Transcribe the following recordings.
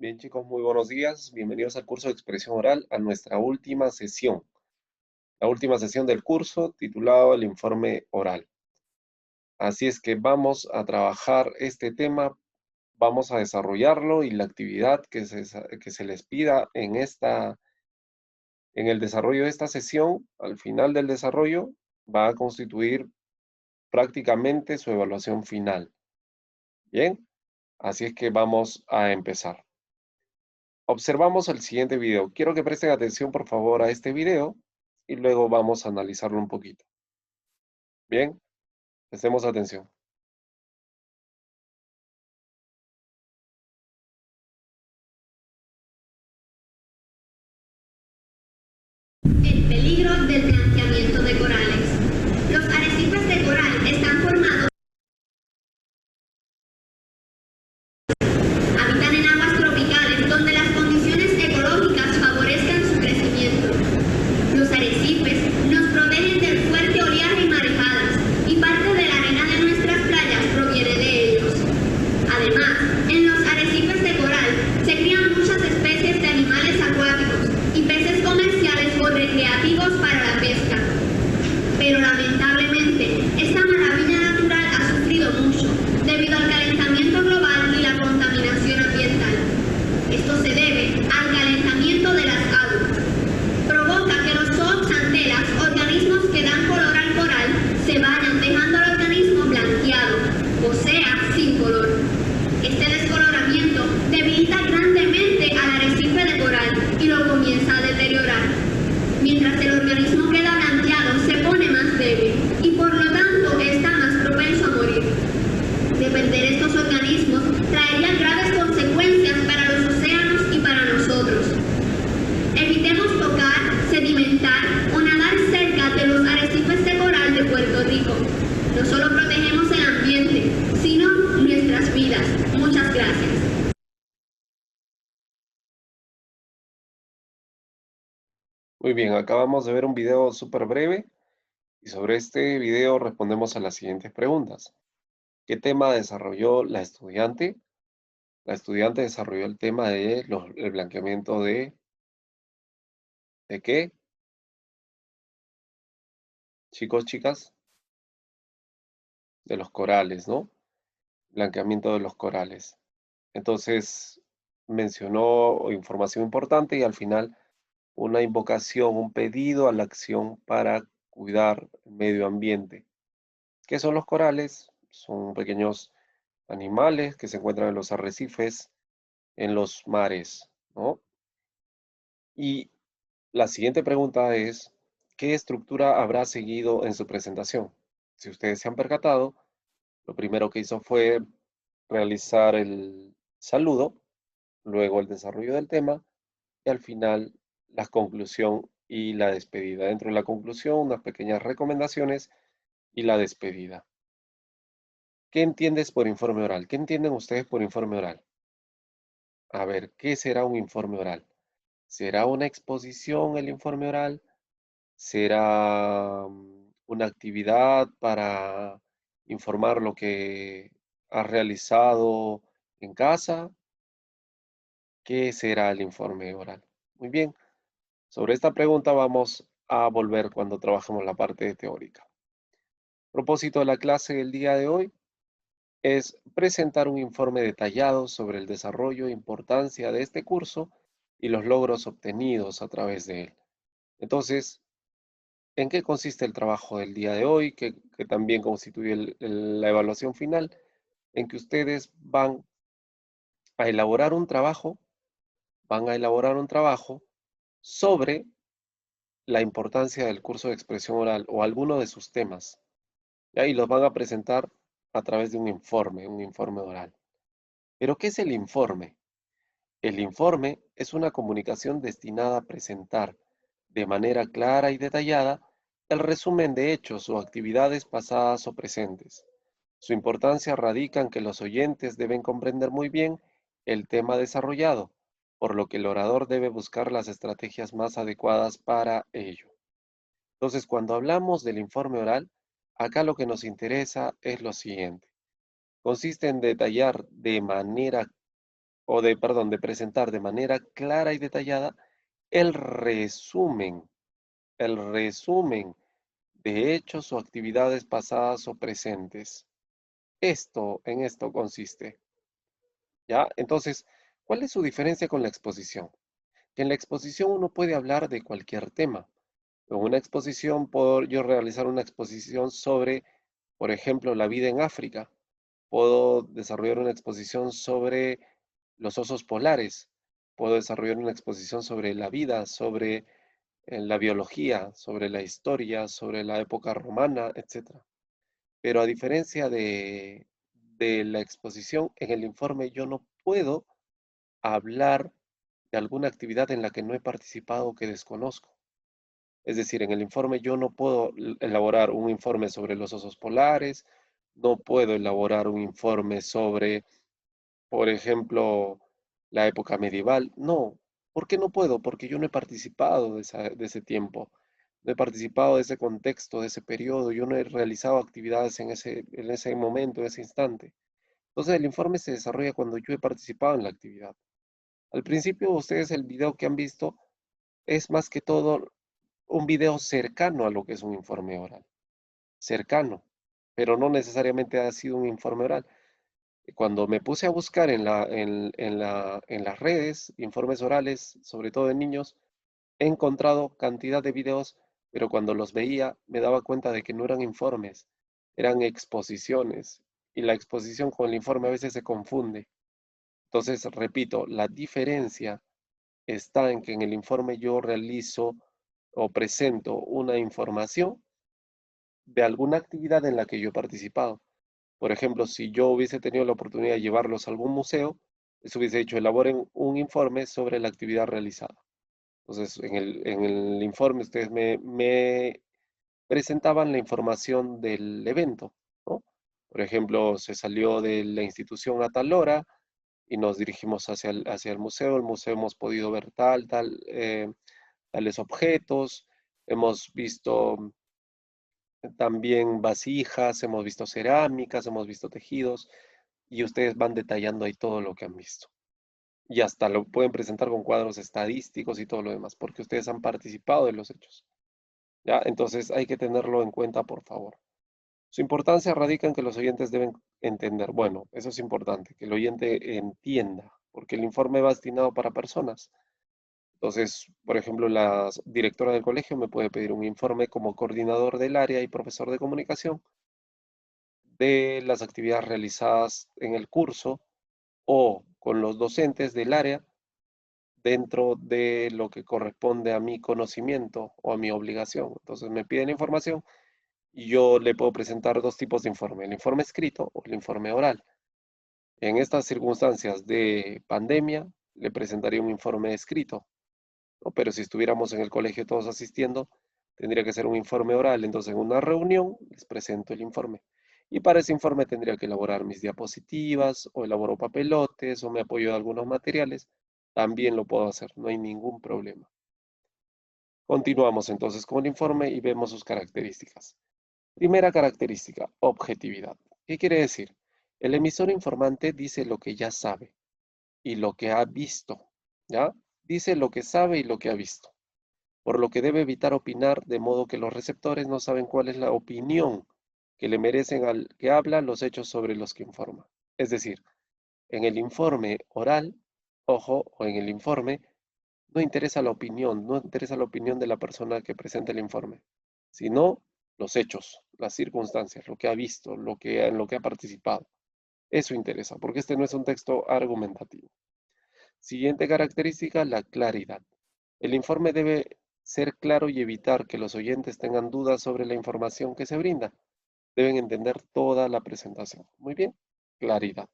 Bien, chicos, muy buenos días. Bienvenidos al curso de expresión oral, a nuestra última sesión. La última sesión del curso titulado el informe oral. Así es que vamos a trabajar este tema, vamos a desarrollarlo y la actividad que se les pida en el desarrollo de esta sesión, al final del desarrollo, va a constituir prácticamente su evaluación final. Bien, así es que vamos a empezar. Observamos el siguiente video. Quiero que presten atención, por favor, a este video y luego vamos a analizarlo un poquito. Bien, prestemos atención. El peligro del blanqueamiento de corales. Los arrecifes de coral están formados, habitan en aguas tropicales donde las condiciones ecológicas favorezcan su crecimiento. Los arrecifes nos protegen del fuerte oleaje y marejadas, y parte de la arena de nuestras playas proviene de ellos. Además, en los arrecifes de coral se crían muchas especies de animales acuáticos y peces comerciales o recreativos para la pesca. Pero lamentablemente, esta maravilla natural ha sufrido mucho debido al calentamiento global y la contaminación ambiental. Esto se debe al calentamiento de las aguas. Provoca que los zooxantelas, organismos que dan color al coral, se vayan dejando al organismo blanqueado, o sea, sin color. Este descoloramiento debilita grandemente al arrecife de coral y lo comienza a deteriorar. Mientras el organismo queda blanqueado, se pone más débil y por lo tanto está más propenso a morir. Depender estos organismos traería graves consecuencias para los océanos y para nosotros. Evitemos tocar, sedimentar o nadar cerca de los arrecifes de coral de Puerto Rico. No solo protegemos el ambiente, sino nuestras vidas. Muchas gracias. Muy bien, acabamos de ver un video súper breve y sobre este video respondemos a las siguientes preguntas. ¿Qué tema desarrolló la estudiante? La estudiante desarrolló el tema de el blanqueamiento ¿de qué? Chicos, chicas, de los corales, ¿no? Blanqueamiento de los corales. Entonces, mencionó información importante y al final una invocación, un pedido a la acción para cuidar el medio ambiente. ¿Qué son los corales? Son pequeños animales que se encuentran en los arrecifes, en los mares, ¿no? Y la siguiente pregunta es, ¿qué estructura habrá seguido en su presentación? Si ustedes se han percatado, lo primero que hizo fue realizar el saludo, luego el desarrollo del tema y al final la conclusión y la despedida. Dentro de la conclusión, unas pequeñas recomendaciones y la despedida. ¿Qué entiendes por informe oral? ¿Qué entienden ustedes por informe oral? A ver, ¿qué será un informe oral? ¿Será una exposición el informe oral? ¿Será una actividad para informar lo que has realizado en casa? ¿Qué será el informe oral? Muy bien, sobre esta pregunta vamos a volver cuando trabajemos la parte teórica. Propósito de la clase del día de hoy es presentar un informe detallado sobre el desarrollo e importancia de este curso y los logros obtenidos a través de él. Entonces, ¿en qué consiste el trabajo del día de hoy, que también constituye la evaluación final? En que ustedes a elaborar un trabajo, van a elaborar un trabajo sobre la importancia del curso de expresión oral o alguno de sus temas, ¿ya? Y los van a presentar a través de un informe oral. ¿Pero qué es el informe? El informe es una comunicación destinada a presentar de manera clara y detallada el resumen de hechos o actividades pasadas o presentes. Su importancia radica en que los oyentes deben comprender muy bien el tema desarrollado, por lo que el orador debe buscar las estrategias más adecuadas para ello. Entonces, cuando hablamos del informe oral, acá lo que nos interesa es lo siguiente. Consiste en detallar de manera de presentar de manera clara y detallada el resumen, el resumen de hechos o actividades pasadas o presentes. En esto consiste, ¿ya? Entonces, ¿cuál es su diferencia con la exposición? Que en la exposición uno puede hablar de cualquier tema. En una exposición puedo yo realizar una exposición sobre, por ejemplo, la vida en África. Puedo desarrollar una exposición sobre los osos polares. Puedo desarrollar una exposición sobre la vida, sobre la biología, sobre la historia, sobre la época romana, etcétera. Pero a diferencia de la exposición, en el informe yo no puedo hablar de alguna actividad en la que no he participado o que desconozco. Es decir, en el informe yo no puedo elaborar un informe sobre los osos polares, no puedo elaborar un informe sobre, por ejemplo, la época medieval. No, ¿por qué no puedo? Porque yo no he participado de ese tiempo, no he participado de ese contexto, de ese periodo, yo no he realizado actividades en ese momento, en ese instante. Entonces el informe se desarrolla cuando yo he participado en la actividad. Al principio ustedes el video que han visto es más que todo un video cercano a lo que es un informe oral, cercano, pero no necesariamente ha sido un informe oral. Cuando me puse a buscar en las redes informes orales, sobre todo de niños, he encontrado cantidad de videos, pero cuando los veía me daba cuenta de que no eran informes, eran exposiciones, y la exposición con el informe a veces se confunde. Entonces, repito, la diferencia está en que en el informe yo realizo o presento una información de alguna actividad en la que yo he participado. Por ejemplo, si yo hubiese tenido la oportunidad de llevarlos a algún museo, les hubiese dicho, elaboren un informe sobre la actividad realizada. Entonces, en el informe ustedes me presentaban la información del evento, ¿no? Por ejemplo, se salió de la institución a tal hora y nos dirigimos hacia el museo. El museo hemos podido ver tales objetos, hemos visto también vasijas, hemos visto cerámicas, hemos visto tejidos y ustedes van detallando ahí todo lo que han visto. Y hasta lo pueden presentar con cuadros estadísticos y todo lo demás, porque ustedes han participado de los hechos. ¿Ya? Entonces hay que tenerlo en cuenta, por favor. Su importancia radica en que los oyentes deben entender. Bueno, eso es importante, que el oyente entienda, porque el informe va destinado para personas. Entonces, por ejemplo, la directora del colegio me puede pedir un informe como coordinador del área y profesor de comunicación de las actividades realizadas en el curso o con los docentes del área dentro de lo que corresponde a mi conocimiento o a mi obligación. Entonces me piden información y yo le puedo presentar dos tipos de informe, el informe escrito o el informe oral. En estas circunstancias de pandemia, le presentaría un informe escrito, ¿no? Pero si estuviéramos en el colegio todos asistiendo, tendría que ser un informe oral. Entonces, en una reunión les presento el informe. Y para ese informe tendría que elaborar mis diapositivas o elaboro papelotes o me apoyo de algunos materiales. También lo puedo hacer, no hay ningún problema. Continuamos entonces con el informe y vemos sus características. Primera característica, objetividad. ¿Qué quiere decir? El emisor informante dice lo que ya sabe y lo que ha visto, ¿ya? Dice lo que sabe y lo que ha visto, por lo que debe evitar opinar de modo que los receptores no saben cuál es la opinión que le merecen al que habla los hechos sobre los que informa. Es decir, en el informe oral, ojo, o en el informe, no interesa la opinión de la persona que presenta el informe, sino los hechos, las circunstancias, lo que ha visto, en lo que ha participado. Eso interesa, porque este no es un texto argumentativo. Siguiente característica, la claridad. El informe debe ser claro y evitar que los oyentes tengan dudas sobre la información que se brinda. Deben entender toda la presentación. Muy bien, claridad.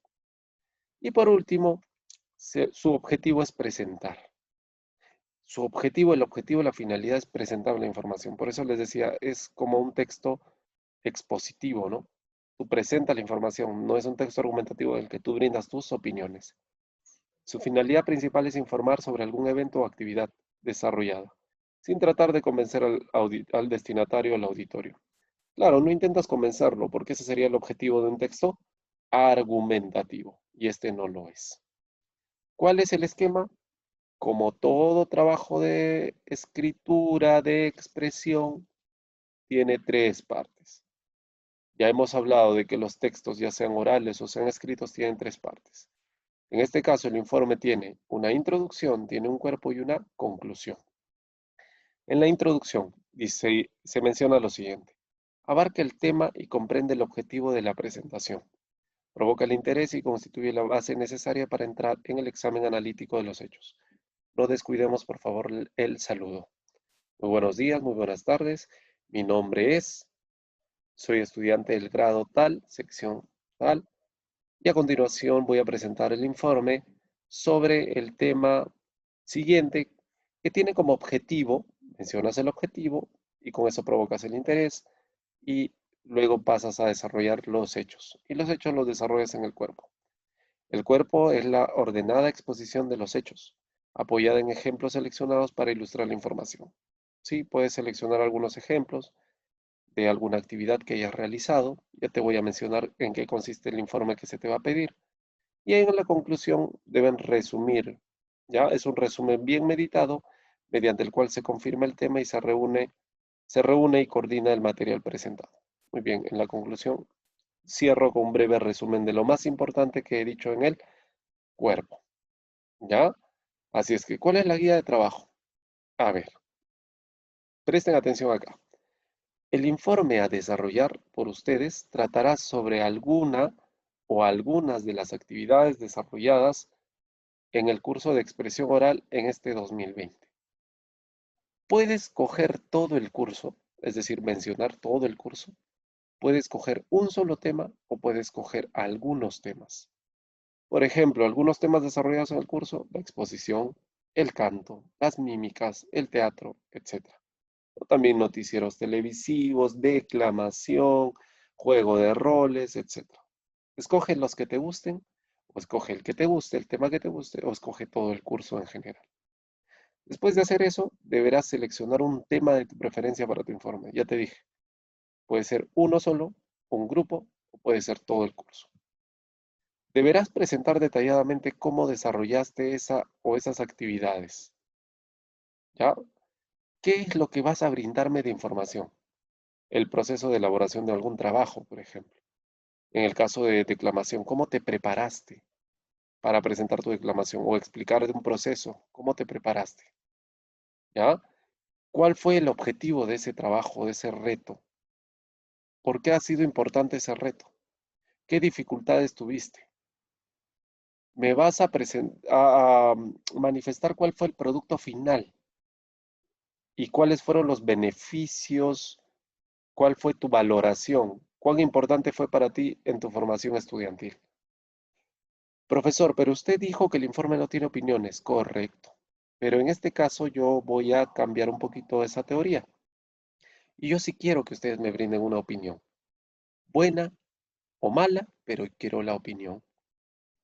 Y por último, su objetivo es presentar. El objetivo, la finalidad es presentar la información. Por eso les decía, es como un texto expositivo, ¿no? Tú presentas la información, no es un texto argumentativo en el que tú brindas tus opiniones. Su finalidad principal es informar sobre algún evento o actividad desarrollada, sin tratar de convencer al destinatario o al auditorio. Claro, no intentas convencerlo, porque ese sería el objetivo de un texto argumentativo, y este no lo es. ¿Cuál es el esquema? Como todo trabajo de escritura, de expresión, tiene tres partes. Ya hemos hablado de que los textos, ya sean orales o sean escritos, tienen tres partes. En este caso, el informe tiene una introducción, tiene un cuerpo y una conclusión. En la introducción se menciona lo siguiente. Abarca el tema y comprende el objetivo de la presentación. Provoca el interés y constituye la base necesaria para entrar en el examen analítico de los hechos. No descuidemos, por favor, el saludo. Muy buenos días, muy buenas tardes. Mi nombre soy estudiante del grado tal, sección tal, y a continuación voy a presentar el informe sobre el tema siguiente, que tiene como objetivo, mencionas el objetivo y con eso provocas el interés y luego pasas a desarrollar los hechos. Y los hechos los desarrollas en el cuerpo. El cuerpo es la ordenada exposición de los hechos, apoyada en ejemplos seleccionados para ilustrar la información. Sí, puedes seleccionar algunos ejemplos de alguna actividad que hayas realizado. Ya te voy a mencionar en qué consiste el informe que se te va a pedir. Y en la conclusión deben resumir. Ya es un resumen bien meditado, mediante el cual se confirma el tema y se reúne y coordina el material presentado. Muy bien, en la conclusión cierro con un breve resumen de lo más importante que he dicho en el cuerpo. ¿Ya? Así es que, ¿cuál es la guía de trabajo? A ver, presten atención acá. El informe a desarrollar por ustedes tratará sobre alguna o algunas de las actividades desarrolladas en el curso de expresión oral en este 2020. Puedes coger todo el curso, es decir, mencionar todo el curso. Puedes coger un solo tema o puedes coger algunos temas. Por ejemplo, algunos temas desarrollados en el curso, la exposición, el canto, las mímicas, el teatro, etc. O también noticieros televisivos, declamación, juego de roles, etc. Escoge los que te gusten, o escoge el que te guste, el tema que te guste, o escoge todo el curso en general. Después de hacer eso, deberás seleccionar un tema de tu preferencia para tu informe. Ya te dije, puede ser uno solo, un grupo, o puede ser todo el curso. Deberás presentar detalladamente cómo desarrollaste esa o esas actividades. ¿Ya? ¿Qué es lo que vas a brindarme de información? El proceso de elaboración de algún trabajo, por ejemplo. En el caso de declamación, ¿cómo te preparaste para presentar tu declamación? O explicar de un proceso, ¿cómo te preparaste? ¿Ya? ¿Cuál fue el objetivo de ese trabajo, de ese reto? ¿Por qué ha sido importante ese reto? ¿Qué dificultades tuviste? Me vas a manifestar cuál fue el producto final y cuáles fueron los beneficios, cuál fue tu valoración, cuán importante fue para ti en tu formación estudiantil. Profesor, pero usted dijo que el informe no tiene opiniones. Correcto. Pero en este caso yo voy a cambiar un poquito esa teoría. Y yo sí quiero que ustedes me brinden una opinión, buena o mala, pero quiero la opinión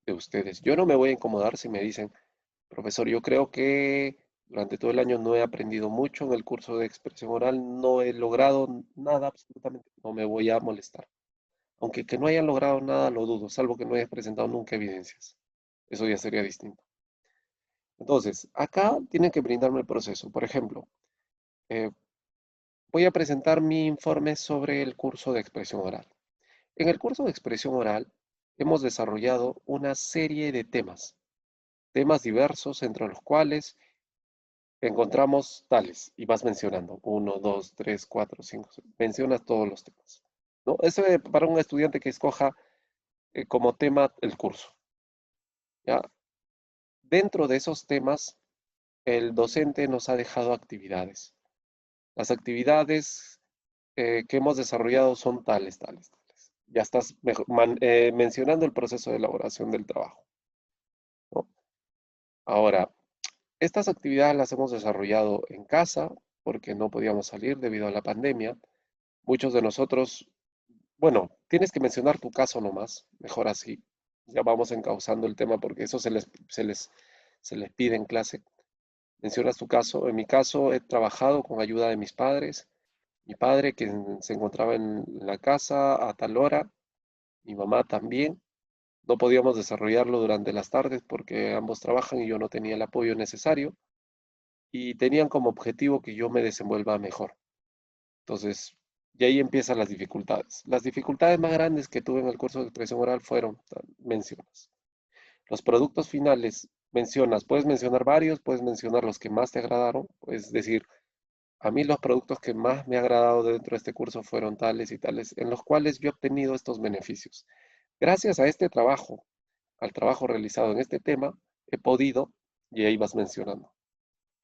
de ustedes. Yo no me voy a incomodar si me dicen, profesor, yo creo que durante todo el año no he aprendido mucho en el curso de expresión oral, no he logrado nada absolutamente, no me voy a molestar. Aunque que no hayan logrado nada lo dudo, salvo que no hayas presentado nunca evidencias. Eso ya sería distinto. Entonces, acá tienen que brindarme el proceso. Por ejemplo, eh, voy a presentar mi informe sobre el curso de expresión oral. En el curso de expresión oral hemos desarrollado una serie de temas diversos, entre los cuales encontramos tales, y vas mencionando, 1, 2, 3, 4, 5, mencionas todos los temas, ¿no? Eso es para un estudiante que escoja como tema el curso, ¿ya? Dentro de esos temas, el docente nos ha dejado actividades. Las actividades que hemos desarrollado son tales, tales, tales. Ya estás mencionando el proceso de elaboración del trabajo, ¿no? Ahora, estas actividades las hemos desarrollado en casa porque no podíamos salir debido a la pandemia. Muchos de nosotros, bueno, tienes que mencionar tu caso nomás, mejor así. Ya vamos encauzando el tema porque eso se les pide en clase. Mencionas tu caso. En mi caso, he trabajado con ayuda de mis padres. Mi padre, que se encontraba en la casa a tal hora, mi mamá también. No podíamos desarrollarlo durante las tardes porque ambos trabajan y yo no tenía el apoyo necesario y tenían como objetivo que yo me desenvuelva mejor. Entonces, y ahí empiezan las dificultades. Las dificultades más grandes que tuve en el curso de expresión oral fueron, mencionas, los productos finales, puedes mencionar varios, puedes mencionar los que más te agradaron, es decir, a mí los productos que más me ha agradado dentro de este curso fueron tales y tales, en los cuales yo he obtenido estos beneficios. Gracias a este trabajo, al trabajo realizado en este tema, he podido, y ahí vas mencionando,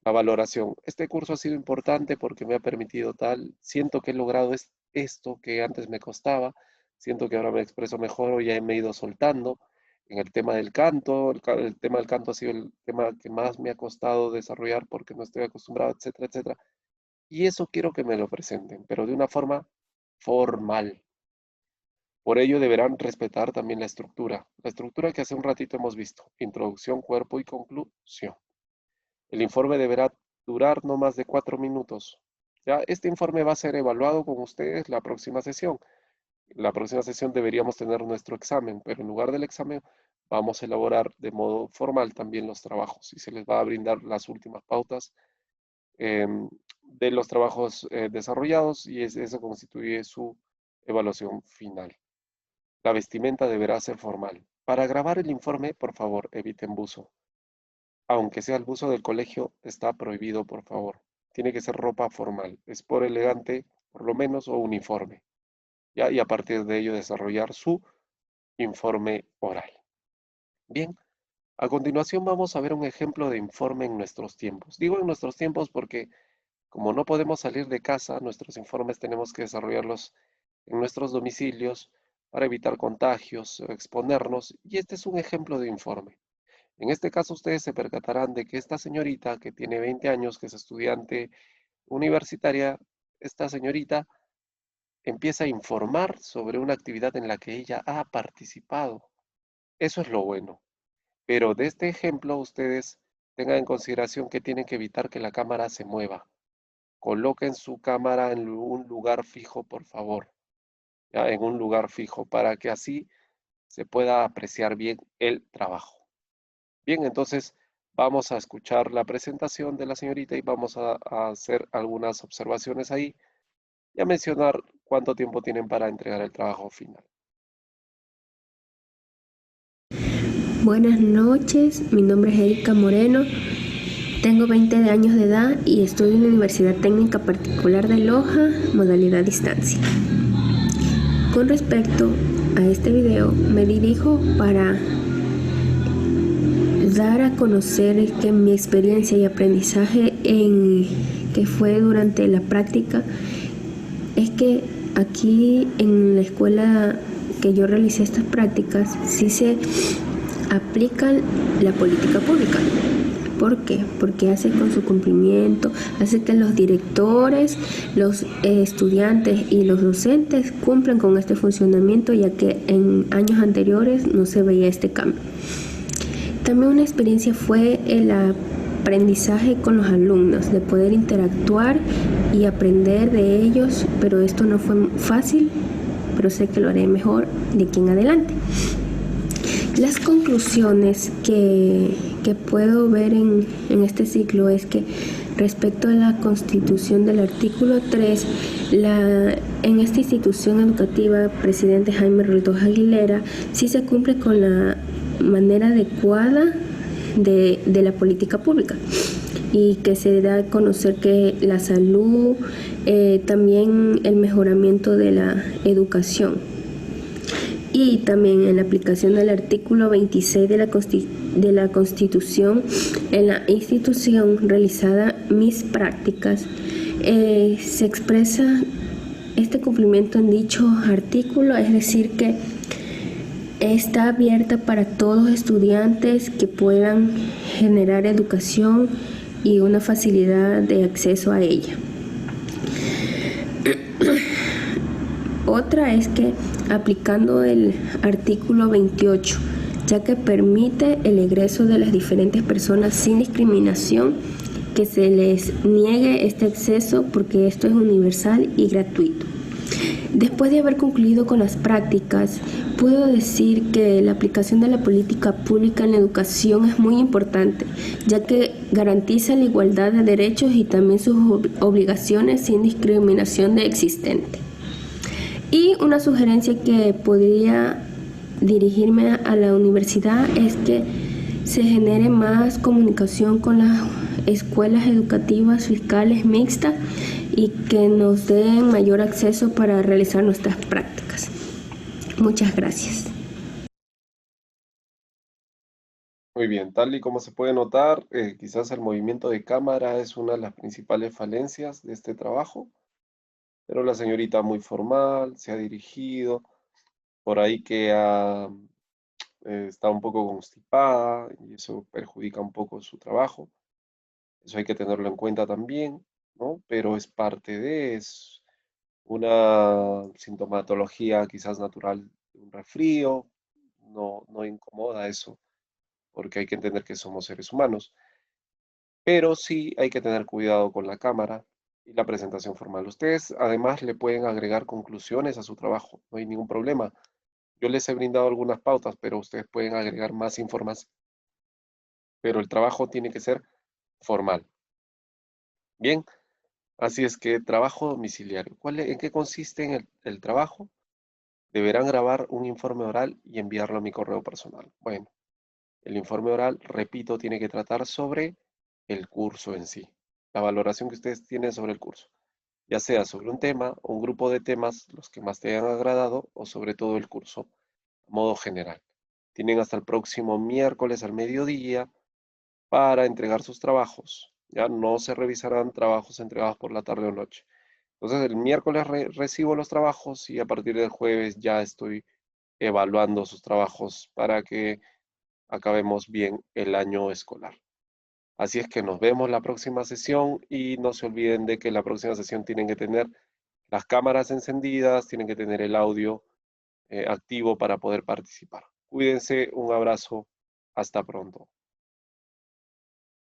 la valoración. Este curso ha sido importante porque me ha permitido siento que he logrado esto que antes me costaba, siento que ahora me expreso mejor o ya me he ido soltando. En el tema del canto, el tema del canto ha sido el tema que más me ha costado desarrollar porque no estoy acostumbrado, etcétera, etcétera. Y eso quiero que me lo presenten, pero de una forma formal. Por ello deberán respetar también la estructura que hace un ratito hemos visto, introducción, cuerpo y conclusión. El informe deberá durar no más de 4 minutos. Ya, este informe va a ser evaluado con ustedes la próxima sesión. La próxima sesión deberíamos tener nuestro examen, pero en lugar del examen vamos a elaborar de modo formal también los trabajos y se les va a brindar las últimas pautas de los trabajos desarrollados y eso constituye su evaluación final. La vestimenta deberá ser formal. Para grabar el informe, por favor, eviten buzo. Aunque sea el buzo del colegio, está prohibido, por favor. Tiene que ser ropa formal, sport elegante, por lo menos, o uniforme. ¿Ya? Y a partir de ello desarrollar su informe oral. Bien, a continuación vamos a ver un ejemplo de informe en nuestros tiempos. Digo en nuestros tiempos porque como no podemos salir de casa, nuestros informes tenemos que desarrollarlos en nuestros domicilios para evitar contagios o exponernos, y este es un ejemplo de informe. En este caso ustedes se percatarán de que esta señorita que tiene 20 años, que es estudiante universitaria, esta señorita empieza a informar sobre una actividad en la que ella ha participado. Eso es lo bueno. Pero de este ejemplo ustedes tengan en consideración que tienen que evitar que la cámara se mueva. Coloquen su cámara en un lugar fijo, por favor. ¿Ya? En un lugar fijo, para que así se pueda apreciar bien el trabajo. Bien, entonces vamos a escuchar la presentación de la señorita y vamos a hacer algunas observaciones ahí y a mencionar cuánto tiempo tienen para entregar el trabajo final. Buenas noches, mi nombre es Erika Moreno, tengo 20 años de edad y estudio en la Universidad Técnica Particular de Loja, modalidad distancia. Con respecto a este video, me dirijo para dar a conocer que mi experiencia y aprendizaje que fue durante la práctica es que aquí en la escuela que yo realicé estas prácticas sí se aplica la política pública. ¿Por qué? Porque hace con su cumplimiento, hace que los directores, los estudiantes y los docentes cumplan con este funcionamiento, ya que en años anteriores no se veía este cambio. También una experiencia fue el aprendizaje con los alumnos, de poder interactuar y aprender de ellos, pero esto no fue fácil, pero sé que lo haré mejor de aquí en adelante. Las conclusiones que puedo ver en este ciclo es que respecto a la Constitución del artículo 3, en esta institución educativa, presidente Jaime Roldós Aguilera, sí se cumple con la manera adecuada de la política pública y que se da a conocer que la salud, también el mejoramiento de la educación. Y también en la aplicación del artículo 26 de la Constitución, en la institución realizada mis prácticas, se expresa este cumplimiento en dicho artículo, es decir que está abierta para todos los estudiantes que puedan generar educación y una facilidad de acceso a ella. Otra es que aplicando el artículo 28, ya que permite el egreso de las diferentes personas sin discriminación, que se les niegue este acceso porque esto es universal y gratuito. Después de haber concluido con las prácticas, puedo decir que la aplicación de la política pública en la educación es muy importante, ya que garantiza la igualdad de derechos y también sus obligaciones sin discriminación de existente. Y una sugerencia que podría dirigirme a la universidad es que se genere más comunicación con las escuelas educativas fiscales mixtas y que nos den mayor acceso para realizar nuestras prácticas. Muchas gracias. Muy bien, tal y como se puede notar, quizás el movimiento de cámara es una de las principales falencias de este trabajo, pero la señorita muy formal, se ha dirigido, por ahí que está un poco constipada y eso perjudica un poco su trabajo. Eso hay que tenerlo en cuenta también, ¿no? Pero es parte es una sintomatología quizás natural de un resfrío, no incomoda eso, porque hay que entender que somos seres humanos. Pero sí hay que tener cuidado con la cámara y la presentación formal. Ustedes además le pueden agregar conclusiones a su trabajo, no hay ningún problema. Yo les he brindado algunas pautas, pero ustedes pueden agregar más información. Pero el trabajo tiene que ser formal. Bien, así es que trabajo domiciliario. ¿En qué consiste en el trabajo? Deberán grabar un informe oral y enviarlo a mi correo personal. Bueno, el informe oral, repito, tiene que tratar sobre el curso en sí, la valoración que ustedes tienen sobre el curso, ya sea sobre un tema o un grupo de temas, los que más te hayan agradado, o sobre todo el curso, a modo general. Tienen hasta el próximo miércoles al mediodía para entregar sus trabajos. Ya no se revisarán trabajos entregados por la tarde o noche. Entonces el miércoles recibo los trabajos y a partir del jueves ya estoy evaluando sus trabajos para que acabemos bien el año escolar. Así es que nos vemos la próxima sesión y no se olviden de que la próxima sesión tienen que tener las cámaras encendidas, tienen que tener el audio activo para poder participar. Cuídense, un abrazo, hasta pronto.